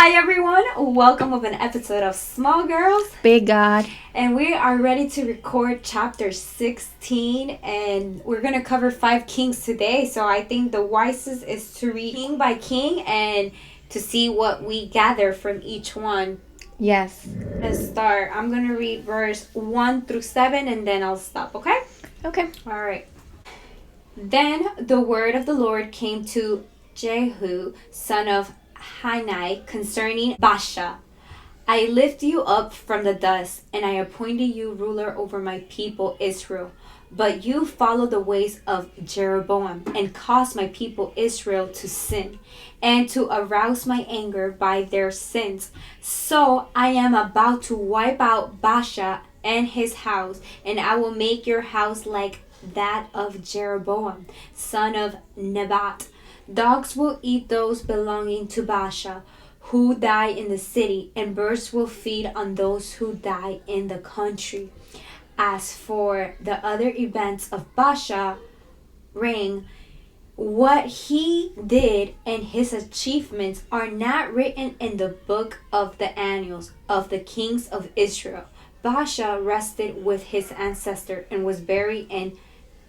Hi everyone, welcome of an episode of Small Girls, Big God. and we are ready to record chapter 16, and we're going to cover 5 kings today. So I think the wisest is to read king by king and to see what we gather from each one. Yes. Let's start. I'm going to read verse 1 through 7 and then I'll stop, okay? Okay. All right. Then the word of the Lord came to Jehu, son of Hanai, concerning Baasha. I lift you up from the dust, and I appointed you ruler over my people Israel. But you follow the ways of Jeroboam, and caused my people Israel to sin, and to arouse my anger by their sins. So I am about to wipe out Baasha and his house, and I will make your house like that of Jeroboam, son of Nebat. Dogs will eat those belonging to Baasha who die in the city, and birds will feed on those who die in the country. As for the other events of Baasha reign, what he did and his achievements are not written in the book of the annals of the kings of Israel. Baasha rested with his ancestor and was buried in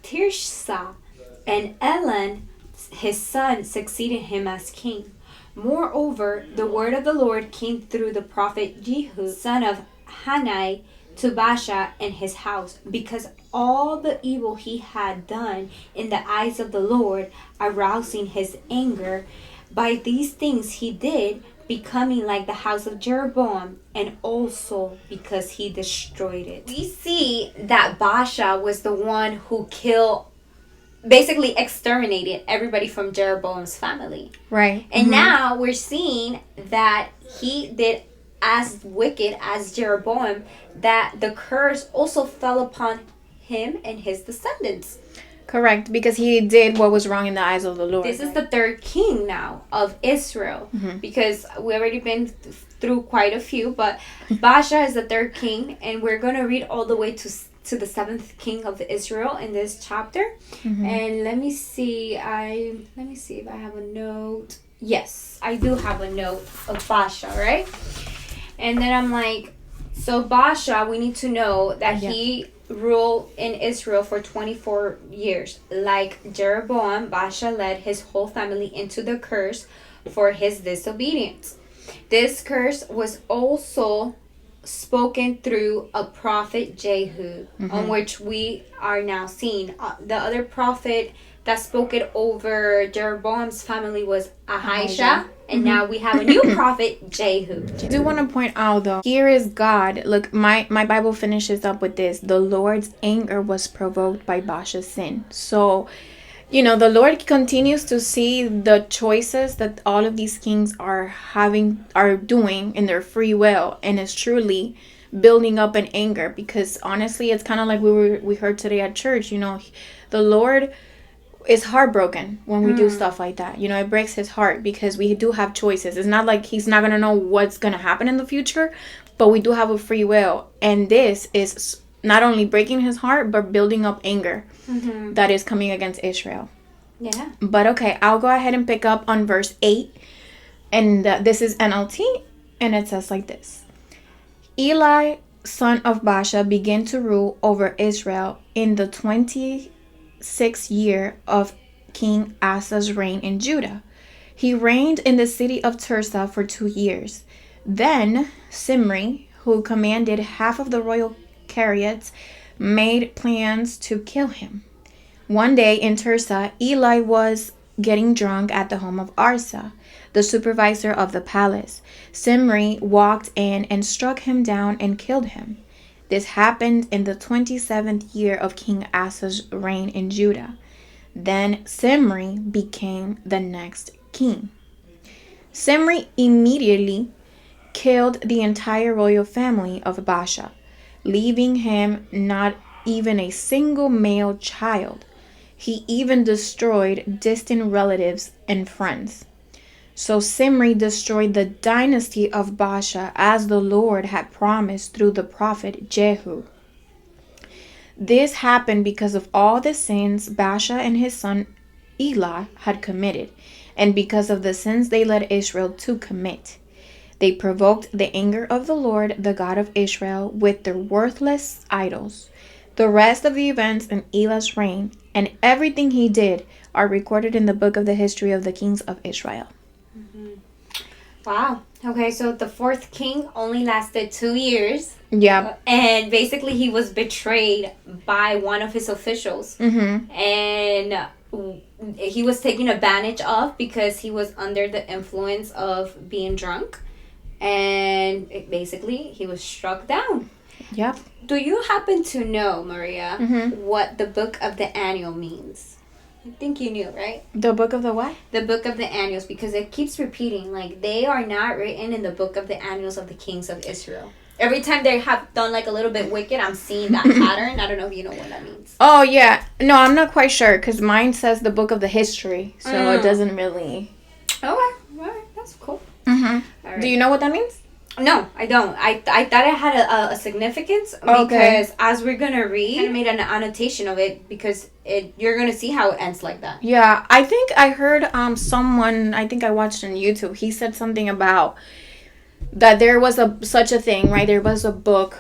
Tirsah, and Elan, his son, succeeded him as king. Moreover, the word of the Lord came through the prophet Jehu, son of Hanai, to Baasha and his house, because all the evil he had done in the eyes of the Lord, arousing his anger. By these things he did, becoming like the house of Jeroboam, and also because he destroyed it. We see that Baasha was the one who basically exterminated everybody from Jeroboam's family. Right. And now we're seeing that he did as wicked as Jeroboam, that the curse also fell upon him and his descendants. Correct, because he did what was wrong in the eyes of the Lord. This is the third king now of Israel, because we already been through quite a few, but Baasha is the third king, and we're going to read all the way to the 7th king of Israel in this chapter. And let me see if I have a note. Yes, I do have a note of Baasha, right? And then I'm like, so Baasha, we need to know that he ruled in Israel for 24 years. Like Jeroboam, Baasha led his whole family into the curse for his disobedience. This curse was also spoken through a prophet Jehu, on which we are now seeing. The other prophet that spoke it over Jeroboam's family was Ahijah, and now we have a new prophet, Jehu. I do want to point out though, here is God. Look, my Bible finishes up with this. The Lord's anger was provoked by Baasha's sin. So, the Lord continues to see the choices that all of these kings are doing in their free will, and is truly building up an anger, because honestly, it's kind of like we heard today at church. The Lord is heartbroken when we do stuff like that. It breaks his heart, because we do have choices. It's not like he's not going to know what's going to happen in the future, but we do have a free will. And this is not only breaking his heart, but building up anger that is coming against Israel. Yeah. But okay, I'll go ahead and pick up on verse 8. And this is NLT, and it says like this. Eli, son of Baasha, began to rule over Israel in the 26th year of King Asa's reign in Judah. He reigned in the city of Tirsah for 2 years. Then Zimri, who commanded half of the royal chariots, made plans to kill him. One day in Tirsah, Eli was getting drunk at the home of Arsa, the supervisor of the palace. Zimri walked in and struck him down and killed him. This happened in the 27th year of King Asa's reign in Judah. Then Zimri became the next king. Zimri immediately killed the entire royal family of Baasha, leaving him not even a single male child. He even destroyed distant relatives and friends. So Zimri destroyed the dynasty of Baasha, as the Lord had promised through the prophet Jehu. This happened because of all the sins Baasha and his son Eli had committed, and because of the sins they led Israel to commit. They provoked the anger of the Lord, the God of Israel, with their worthless idols. The rest of the events in Elah's reign and everything he did are recorded in the book of the history of the kings of Israel. Wow. Okay, so the fourth king only lasted 2 years. Yeah. And basically he was betrayed by one of his officials. Mm-hmm. And he was taken advantage of because he was under the influence of being drunk. And basically he was struck down. Yep. Do you happen to know, Maria, what the book of the annual means? I think you knew, right? The book of the what? The book of the annuals, because it keeps repeating. Like, they are not written in the book of the annuals of the kings of Israel. Every time they have done, like, a little bit wicked, I'm seeing that pattern. I don't know if you know what that means. Oh, yeah. No, I'm not quite sure, because mine says the book of the history, so it doesn't really... Okay. All right. That's cool. Mm-hmm. All right. Do you know what that means? No, I don't. I thought it had a significance because as we're going to read, I made an annotation of it because you're going to see how it ends like that. Yeah, I think I heard someone, I think I watched on YouTube, he said something about that there was such a thing, right? There was a book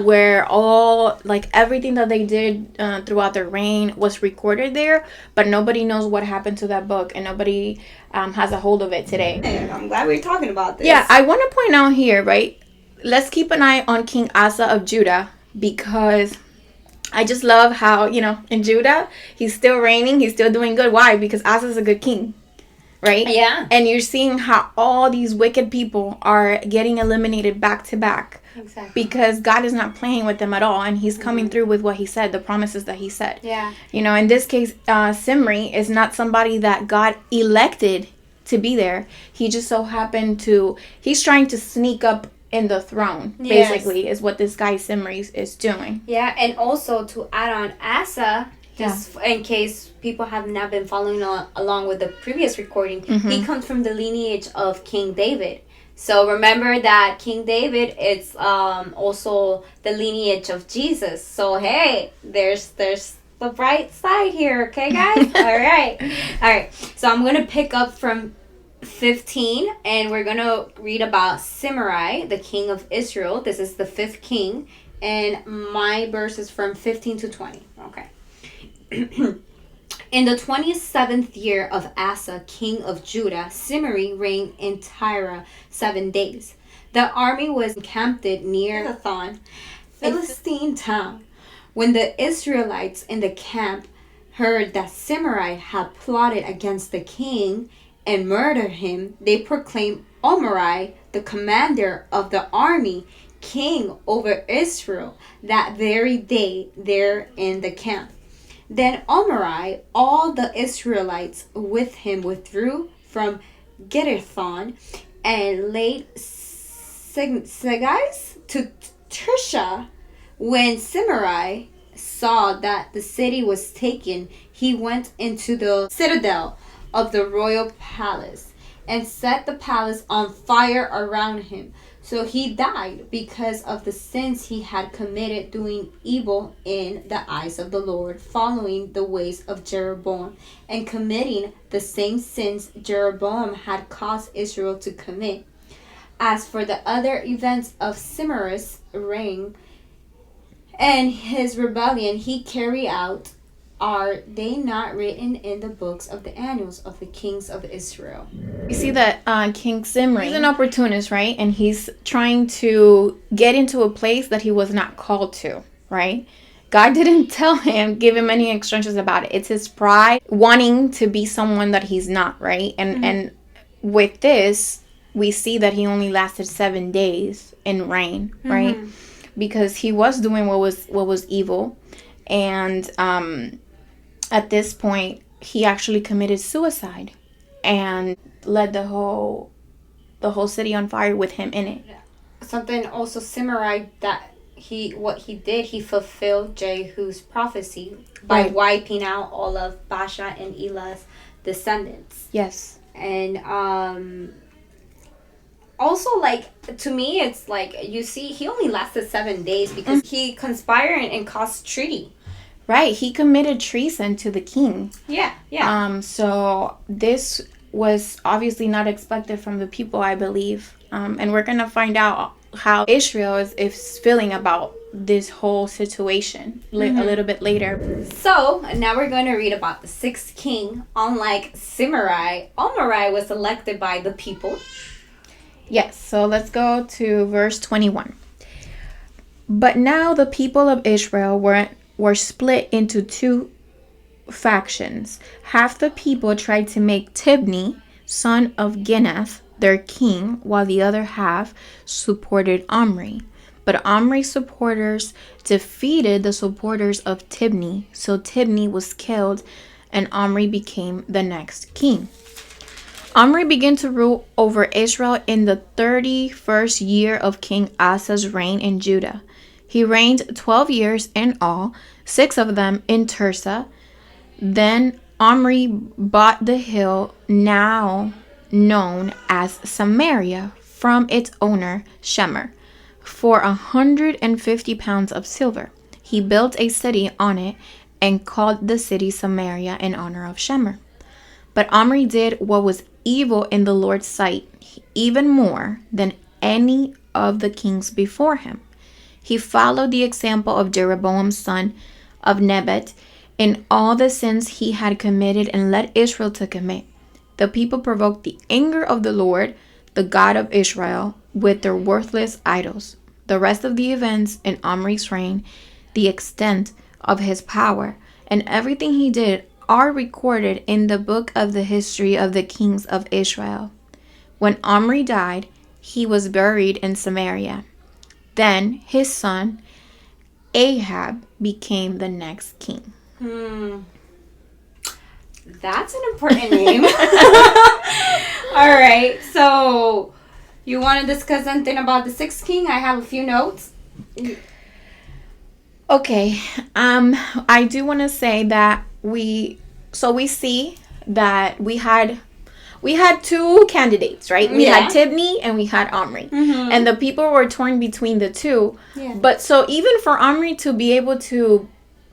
where all, like, everything that they did throughout their reign was recorded there, but nobody knows what happened to that book, and nobody has a hold of it today. Hey, I'm glad we're talking about this. Yeah, I want to point out here, right? Let's keep an eye on King Asa of Judah, because I just love how, in Judah, he's still reigning, he's still doing good. Why? Because Asa's a good king. Right? Yeah. And you're seeing how all these wicked people are getting eliminated back to back. Exactly. Because God is not playing with them at all. And he's coming through with what he said, the promises that he said. Yeah. In this case, Simri is not somebody that God elected to be there. He just so happened to, he's trying to sneak up in the throne, basically, is what this guy Simri is doing. Yeah, and also to add on Asa, just in case people have not been following along with the previous recording, he comes from the lineage of King David. So remember that King David, it's also the lineage of Jesus. So hey, there's the bright side here, okay, guys? All right. So I'm gonna pick up from 15, and we're gonna read about Simri, the king of Israel. This is the 5th king, and my verse is from 15 to 20. Okay. In the 27th year of Asa, king of Judah, Simri reigned in Tyre 7 days. The army was encamped near Ethon, Philistine town. When the Israelites in the camp heard that Simri had plotted against the king and murdered him, they proclaimed Omri, the commander of the army, king over Israel that very day there in the camp. Then Omri, all the Israelites with him withdrew from Gittithon and laid siege to Tirsha. When Simri saw that the city was taken, he went into the citadel of the royal palace and set the palace on fire around him. So he died because of the sins he had committed, doing evil in the eyes of the Lord, following the ways of Jeroboam, and committing the same sins Jeroboam had caused Israel to commit. As for the other events of Simri's reign and his rebellion he carried out, are they not written in the books of the annals of the kings of Israel? You see that King Simri, he's an opportunist, right? And he's trying to get into a place that he was not called to, right? God didn't tell him, give him any instructions about it. It's his pride wanting to be someone that he's not, right? And with this, we see that he only lasted 7 days in reign, right? Because he was doing what was evil, and at this point, he actually committed suicide and led the whole city on fire with him in it. Something also Simri that he fulfilled Jehu's prophecy by wiping out all of Baasha and Elah's descendants. Yes. And also, like, to me, it's like, you see, he only lasted 7 days because he conspired and caused treaty. Right, he committed treason to the king. Yeah. So this was obviously not expected from the people, I believe. And we're going to find out how Israel is feeling about this whole situation a little bit later. So, now we're going to read about the sixth king. Unlike Omri was elected by the people. Yes, so let's go to verse 21. But now the people of Israel were split into two factions. Half the people tried to make Tibni, son of Ginath, their king, while the other half supported Omri. But Omri's supporters defeated the supporters of Tibni, so Tibni was killed and Omri became the next king. Omri began to rule over Israel in the 31st year of King Asa's reign in Judah. He reigned 12 years in all, 6 of them in Tirzah. Then Omri bought the hill now known as Samaria from its owner Shemer for 150 pounds of silver. He built a city on it and called the city Samaria in honor of Shemer. But Omri did what was evil in the Lord's sight, even more than any of the kings before him. He followed the example of Jeroboam son of Nebat in all the sins he had committed and led Israel to commit. The people provoked the anger of the Lord, the God of Israel, with their worthless idols. The rest of the events in Omri's reign, the extent of his power, and everything he did are recorded in the book of the history of the kings of Israel. When Omri died, he was buried in Samaria. Then his son Ahab became the next king. That's an important name. All right, so you want to discuss something about the sixth king? I have a few notes. Okay, I do want to say that we see that we had two candidates, right? We had Tibni and we had Omri. Mm-hmm. And the people were torn between the two. Yeah. But so even for Omri to be able to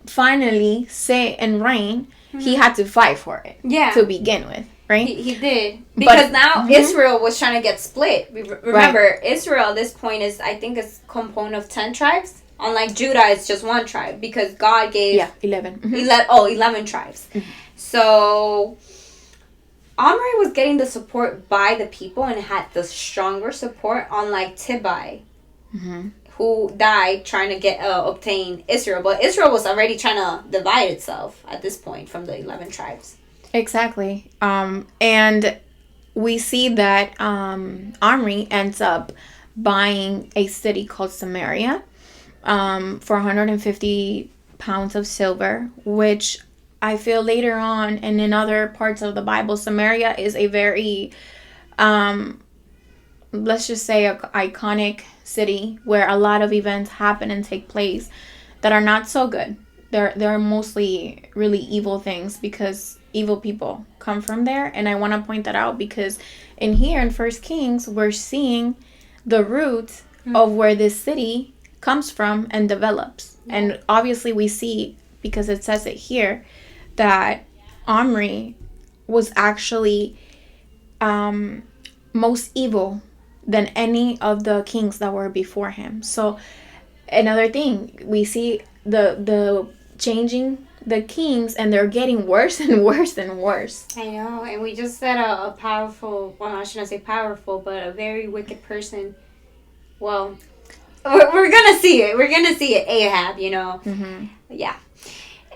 finally sit and reign, he had to fight for it to begin with, right? He did. Because now Israel was trying to get split. Remember, Israel at this point is, I think, it's composed of 10 tribes. Unlike Judah, it's just one tribe because God gave 11. Mm-hmm. 11 tribes. Mm-hmm. So Omri was getting the support by the people and had the stronger support, unlike Tibai, who died trying to obtain Israel. But Israel was already trying to divide itself at this point from the 11 tribes. Exactly. And we see that Omri ends up buying a city called Samaria for 150 pounds of silver, which I feel later on and in other parts of the Bible, Samaria is a very, let's just say, iconic city where a lot of events happen and take place that are not so good. They're mostly really evil things because evil people come from there. And I want to point that out because in here in 1 Kings, we're seeing the root of where this city comes from and develops. Yeah. And obviously we see, because it says it here, that Omri was actually most evil than any of the kings that were before him. So another thing, we see the changing the kings, and they're getting worse and worse and worse. I know, and we just said a powerful, well, I shouldn't say powerful, but a very wicked person. Well, we're gonna see it. We're gonna see it, Ahab, you know. Mm-hmm. Yeah.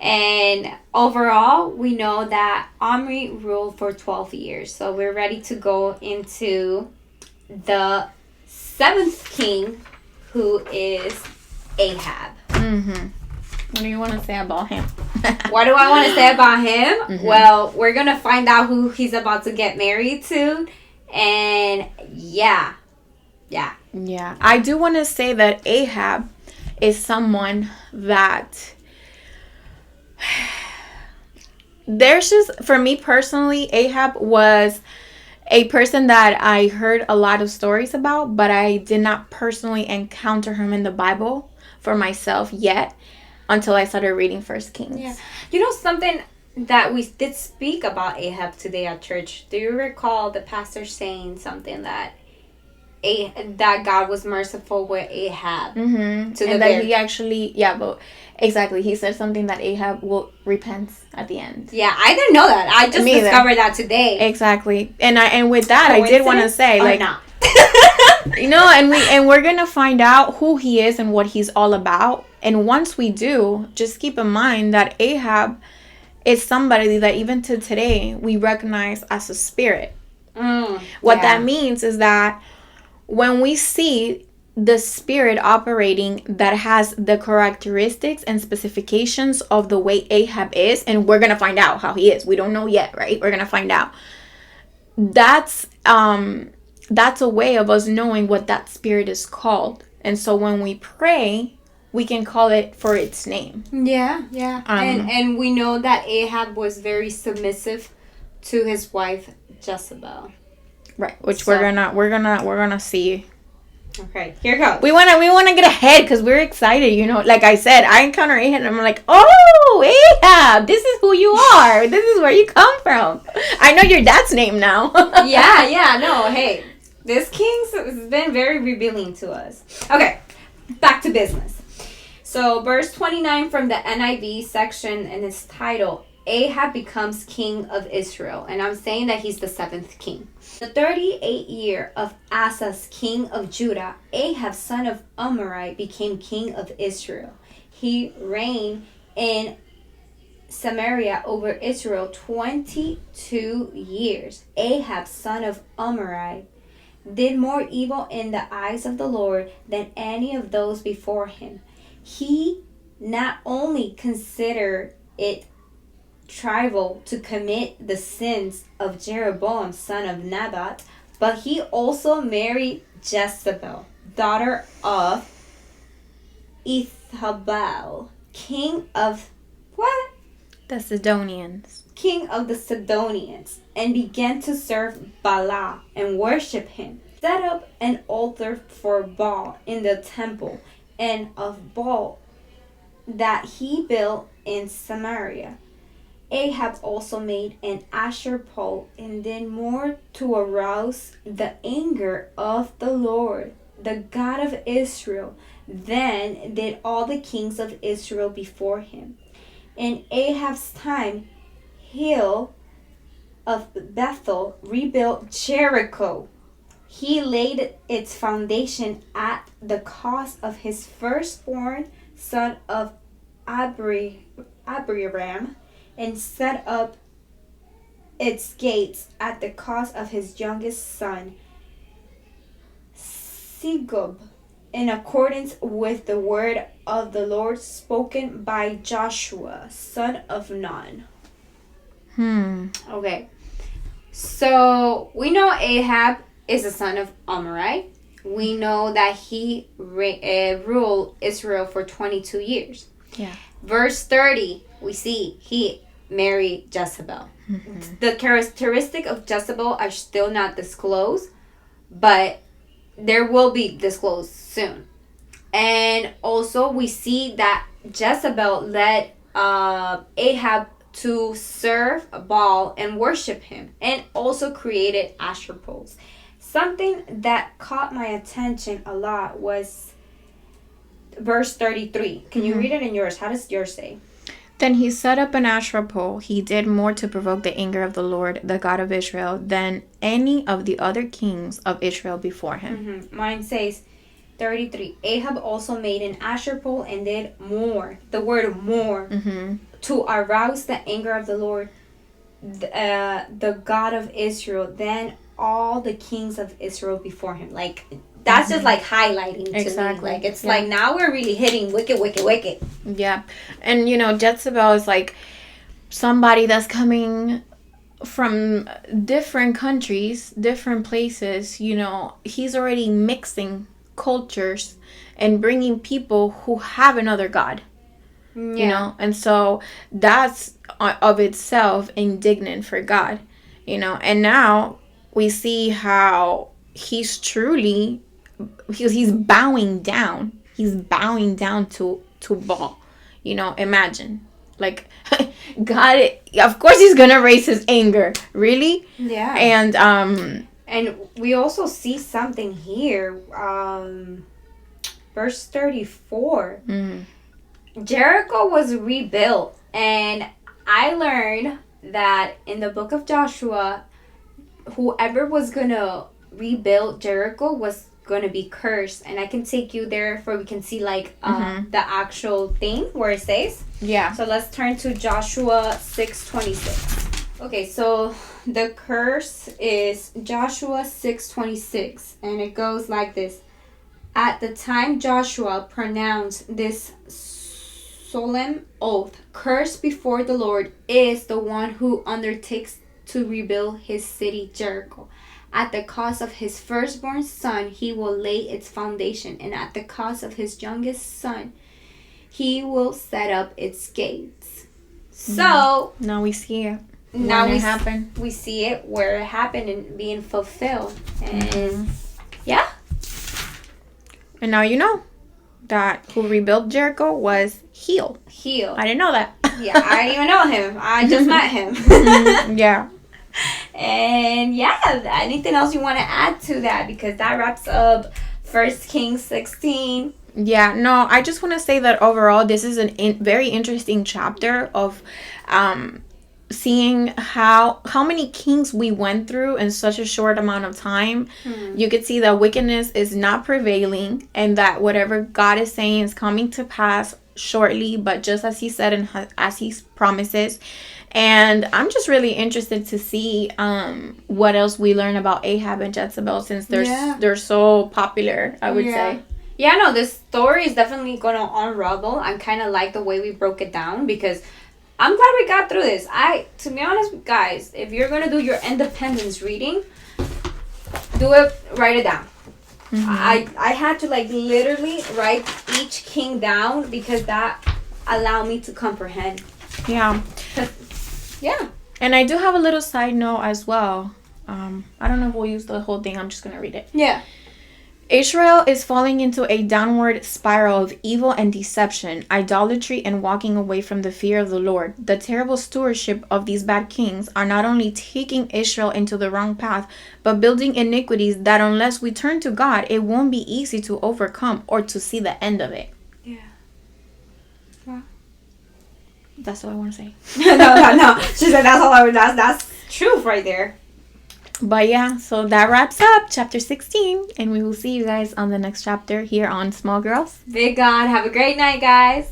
And overall, we know that Omri ruled for 12 years. So we're ready to go into the 7th king, who is Ahab. Mm-hmm. What do you want to say about him? What do I want to say about him? Mm-hmm. Well, we're going to find out who he's about to get married to. And yeah. I do want to say that Ahab is someone that... There's just, for me personally, Ahab was a person that I heard a lot of stories about, but I did not personally encounter him in the Bible for myself yet until I started reading 1 Kings. Yeah. You know something, that we did speak about Ahab today at church. Do you recall the pastor saying something that that God was merciful with Ahab? Mm-hmm. And that he actually, but exactly, he said something that Ahab will repent at the end. Yeah, I didn't know that. I just discovered that today. Exactly, and with that, I did want to say, like, not? and we're gonna find out who he is and what he's all about. And once we do, just keep in mind that Ahab is somebody that even to today we recognize as a spirit. What that means is that when we see the spirit operating that has the characteristics and specifications of the way Ahab is, and we're gonna find out how he is. We don't know yet, right? We're gonna find out. That's a way of us knowing what that spirit is called. And so when we pray, we can call it for its name. Yeah. And we know that Ahab was very submissive to his wife Jezebel. Right, which we're gonna see. Okay, here goes. We wanna get ahead because we're excited. Like I said, I encounter Ahab and I'm like, oh, Ahab, this is who you are. This is where you come from. I know your dad's name now. yeah. No, hey, this king has been very revealing to us. Okay, back to business. So, verse 29 from the NIV section, and its title, Ahab becomes king of Israel. And I'm saying that he's the 7th king. The 38th year of Asa's king of Judah, Ahab, son of Omri, became king of Israel. He reigned in Samaria over Israel 22 years. Ahab, son of Omri, did more evil in the eyes of the Lord than any of those before him. He not only considered it trivial to commit the sins of Jeroboam, son of Nebat, but he also married Jezebel, daughter of Ethabel, king of what? The Sidonians. King of the Sidonians, and began to serve Bala and worship him. Set up an altar for Baal in the temple and of Baal that he built in Samaria. Ahab also made an Asher pole and did more to arouse the anger of the Lord, the God of Israel, than did all the kings of Israel before him. In Ahab's time, Hill of Bethel rebuilt Jericho. He laid its foundation at the cost of his firstborn son of Abiram, and set up its gates at the cost of his youngest son, Segub, in accordance with the word of the Lord spoken by Joshua, son of Nun. Okay. So, we know Ahab is the son of Omri. We know that he ruled Israel for 22 years. Yeah. Verse 30, we see he married Jezebel. Mm-hmm. The characteristic of Jezebel are still not disclosed, but there will be disclosed soon. And also we see that Jezebel led Ahab to serve Baal and worship him, and also created Asher poles. Something that caught my attention a lot was verse 33. Can you read it in yours? How does yours say? Then he set up an Asherah pole. He did more to provoke the anger of the Lord, the God of Israel, than any of the other kings of Israel before him. Mine says 33. Ahab also made an Asher pole and did more. The word more. To arouse the anger of the Lord, the God of Israel, than all the kings of Israel before him. Like, that's just like highlighting to me. Like, it's like now we're really hitting wicked. Yeah. And Jezebel is like somebody that's coming from different countries, different places. He's already mixing cultures and bringing people who have another god. And so that's of itself indignant for God, and now we see how he's bowing down to Baal. Imagine Like, God, of course he's gonna raise his anger. Really? Yeah. And we also see something here. Verse 34. Jericho was rebuilt, and I learned that in the book of Joshua, whoever was gonna rebuild Jericho was gonna be cursed. And I can take you there for we can see like the actual thing where it says. Yeah. So let's turn to Joshua 6:26. Okay, so the curse is Joshua 6:26, and it goes like this. At the time Joshua pronounced this solemn oath, cursed before the Lord is the one who undertakes to rebuild his city Jericho. At the cost of his firstborn son, he will lay its foundation, and at the cost of his youngest son, he will set up its gates. So now we see it. Now when it happened. We see it where it happened and being fulfilled. And yeah. And now you know that who rebuilt Jericho was Heel. I didn't know that. Yeah, I didn't even know him. I just met him. Yeah. And yeah, anything else you want to add to that? Because that wraps up 1 Kings 16. Yeah, no, I just want to say that overall, this is a very interesting chapter of seeing how many kings we went through in such a short amount of time. You could see that wickedness is not prevailing, and that whatever God is saying is coming to pass shortly, but just as he said and as he promises. And I'm just really interested to see what else we learn about Ahab and Jezebel, since they're so popular, I would say. Yeah, no, this story is definitely going to unravel. I kind of like the way we broke it down, because I'm glad we got through this. To be honest, guys, if you're going to do your independence reading, write it down. I had to like literally write each king down, because that allowed me to comprehend. Yeah. Yeah. And I do have a little side note as well. I don't know if we'll use the whole thing. I'm just going to read it. Yeah. Israel is falling into a downward spiral of evil and deception, idolatry, and walking away from the fear of the Lord. The terrible stewardship of these bad kings are not only taking Israel into the wrong path, but building iniquities that unless we turn to God, it won't be easy to overcome or to see the end of it. Yeah. Well, that's all I want to say. No. She said that's all that's truth right there. But yeah, so that wraps up chapter 16, and we will see you guys on the next chapter here on Small Girls Big God. Have a great night, guys.